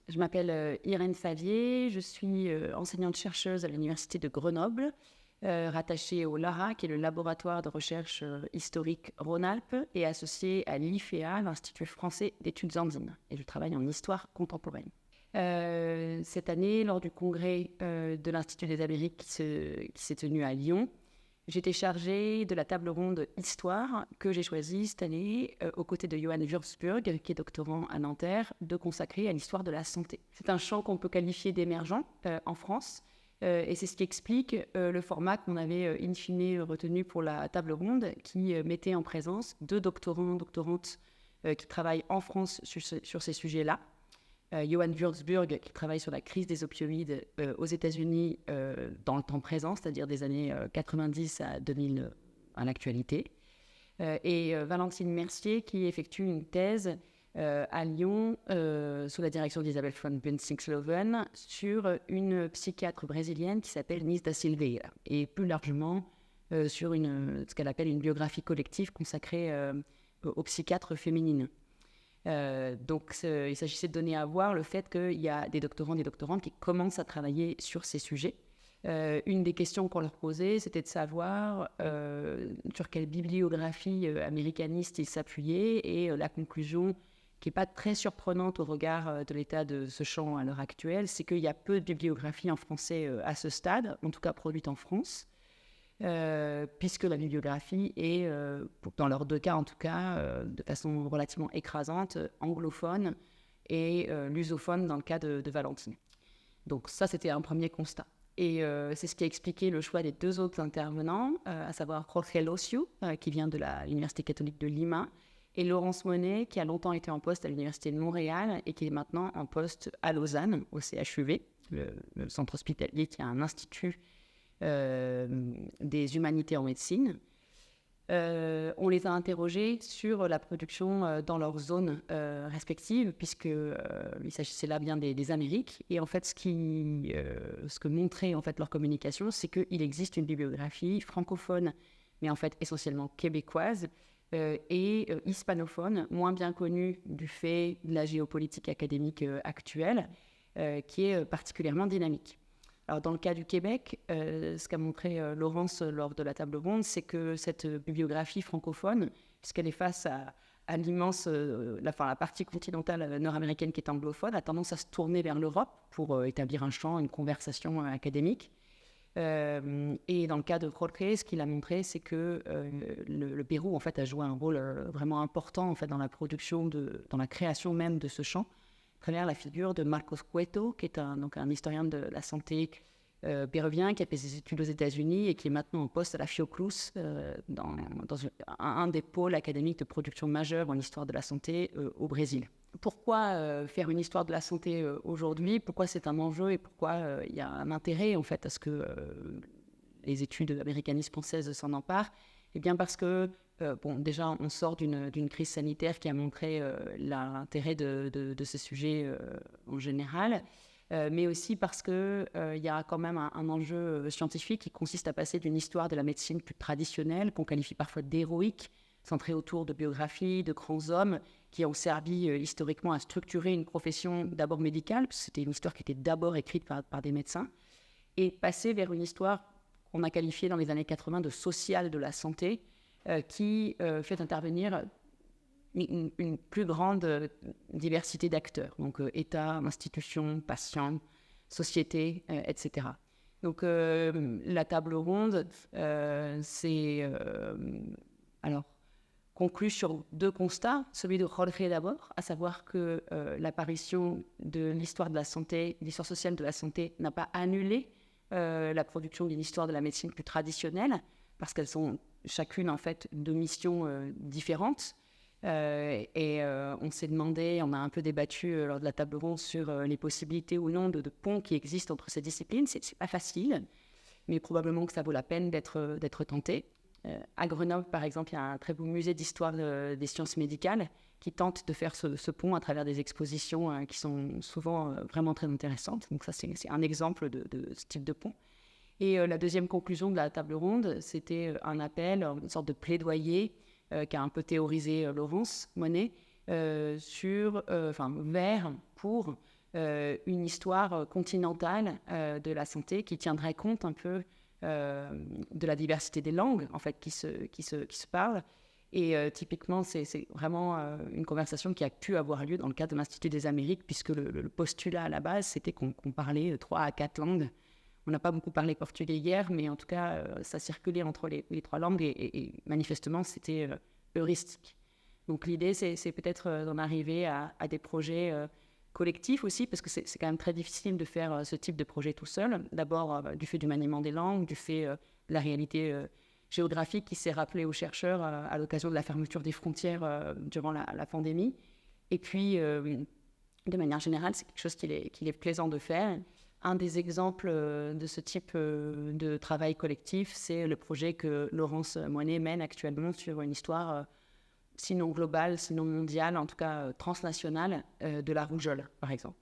Je m'appelle Irène Favier, je suis enseignante-chercheuse à l'Université de Grenoble, rattachée au LARA, qui est le laboratoire de recherche historique Rhône-Alpes, et associée à l'IFEA, l'Institut français d'études andines. Et je travaille en histoire contemporaine. Cette année, lors du congrès de l'Institut des Amériques qui s'est tenu à Lyon, j'étais chargée de la table ronde Histoire que j'ai choisie cette année, aux côtés de Johan Würzburg, qui est doctorant à Nanterre, de consacrer à l'histoire de la santé. C'est un champ qu'on peut qualifier d'émergent en France, et c'est ce qui explique le format qu'on avait in fine retenu pour la table ronde, qui mettait en présence 2 doctorants, doctorantes qui travaillent en France sur ces sujets-là. Johan Würzburg, qui travaille sur la crise des opioïdes aux États-Unis dans le temps présent, c'est-à-dire des années 90 à 2000 à l'actualité. Et Valentine Mercier, qui effectue une thèse à Lyon, sous la direction d'Isabelle von Bunzing-Sloven, sur une psychiatre brésilienne qui s'appelle Nis da Silveira, et plus largement sur ce qu'elle appelle une biographie collective consacrée aux psychiatres féminines. Donc, il s'agissait de donner à voir le fait qu'il y a des doctorants, des doctorantes qui commencent à travailler sur ces sujets. Une des questions qu'on leur posait, c'était de savoir sur quelle bibliographie américaniste ils s'appuyaient, et la conclusion, qui n'est pas très surprenante au regard de l'état de ce champ à l'heure actuelle, c'est qu'il y a peu de bibliographie en français à ce stade, en tout cas produite en France. Puisque la bibliographie est, dans leurs 2 cas en tout cas, de façon relativement écrasante, anglophone, et lusophone dans le cas de Valentine. Donc ça, c'était un premier constat. Et c'est ce qui a expliqué le choix des 2 autres intervenants, à savoir Jorge Losiu, qui vient de l'Université catholique de Lima, et Laurence Monet, qui a longtemps été en poste à l'Université de Montréal et qui est maintenant en poste à Lausanne, au CHUV, le centre hospitalier qui a un institut des humanités en médecine. On les a interrogés sur la production dans leurs zones respectives, puisqu'il s'agissait là bien des Amériques. Et en fait, ce que montrait en fait leur communication, c'est qu'il existe une bibliographie francophone, mais en fait essentiellement québécoise, et hispanophone, moins bien connue du fait de la géopolitique académique actuelle, qui est particulièrement dynamique. Alors, dans le cas du Québec, ce qu'a montré Laurence lors de la table ronde, c'est que cette bibliographie francophone, puisqu'elle est face à l'immense, la partie continentale nord-américaine qui est anglophone, a tendance à se tourner vers l'Europe pour établir un champ, une conversation académique. Et dans le cas de Jorge, ce qu'il a montré, c'est que le Pérou en fait a joué un rôle vraiment important en fait dans la production, dans la création même de ce champ. À travers la figure de Marcos Cueto, qui est un historien de la santé péruvien, qui a fait ses études aux États-Unis et qui est maintenant en poste à la Fiocruz, dans un des pôles académiques de production majeurs en histoire de la santé au Brésil. Pourquoi faire une histoire de la santé aujourd'hui? Pourquoi c'est un enjeu et pourquoi il y a un intérêt en fait à ce que les études américanistes françaises s'en emparent? Eh bien parce que, déjà, on sort d'une crise sanitaire qui a montré l'intérêt de ce sujet en général, mais aussi parce qu'il y a quand même un enjeu scientifique qui consiste à passer d'une histoire de la médecine plus traditionnelle, qu'on qualifie parfois d'héroïque, centrée autour de biographies, de grands hommes qui ont servi historiquement à structurer une profession d'abord médicale, parce que c'était une histoire qui était d'abord écrite par des médecins, et passer vers une histoire qu'on a qualifié dans les années 80 de sociale de la santé, qui fait intervenir une plus grande diversité d'acteurs, donc État, institutions, patients, société, etc. Donc la table ronde, c'est conclut sur 2 constats, celui de Jorge d'abord, à savoir que l'apparition de l'histoire de la santé, l'histoire sociale de la santé, n'a pas annulé la production d'une histoire de la médecine plus traditionnelle, parce qu'elles sont chacune en fait de missions différentes. On s'est demandé, on a un peu débattu lors de la table ronde sur les possibilités ou non de ponts qui existent entre ces disciplines. C'est pas facile, mais probablement que ça vaut la peine d'être tenté. À Grenoble, par exemple, il y a un très beau musée d'histoire des sciences médicales qui tente de faire ce pont à travers des expositions qui sont souvent vraiment très intéressantes. Donc ça, c'est un exemple de ce type de pont. Et la deuxième conclusion de la table ronde, c'était un appel, une sorte de plaidoyer qu'a un peu théorisé Laurence Monet, pour une histoire continentale de la santé qui tiendrait compte un peu de la diversité des langues en fait, qui se parlent. Et typiquement, c'est vraiment une conversation qui a pu avoir lieu dans le cadre de l'Institut des Amériques, puisque le postulat à la base, c'était qu'on parlait 3 à 4 langues. On n'a pas beaucoup parlé portugais hier, mais en tout cas, ça circulait entre les 3 langues et manifestement, c'était heuristique. Donc l'idée, c'est peut-être d'en arriver à des projets collectifs aussi, parce que c'est quand même très difficile de faire ce type de projet tout seul. D'abord, du fait du maniement des langues, du fait de la réalité géographique qui s'est rappelée aux chercheurs à l'occasion de la fermeture des frontières durant la pandémie. Et puis, de manière générale, c'est quelque chose qu'il est plaisant de faire. Un des exemples de ce type de travail collectif, c'est le projet que Laurence Moinet mène actuellement sur une histoire sinon globale, sinon mondiale, en tout cas transnationale, de la rougeole, par exemple.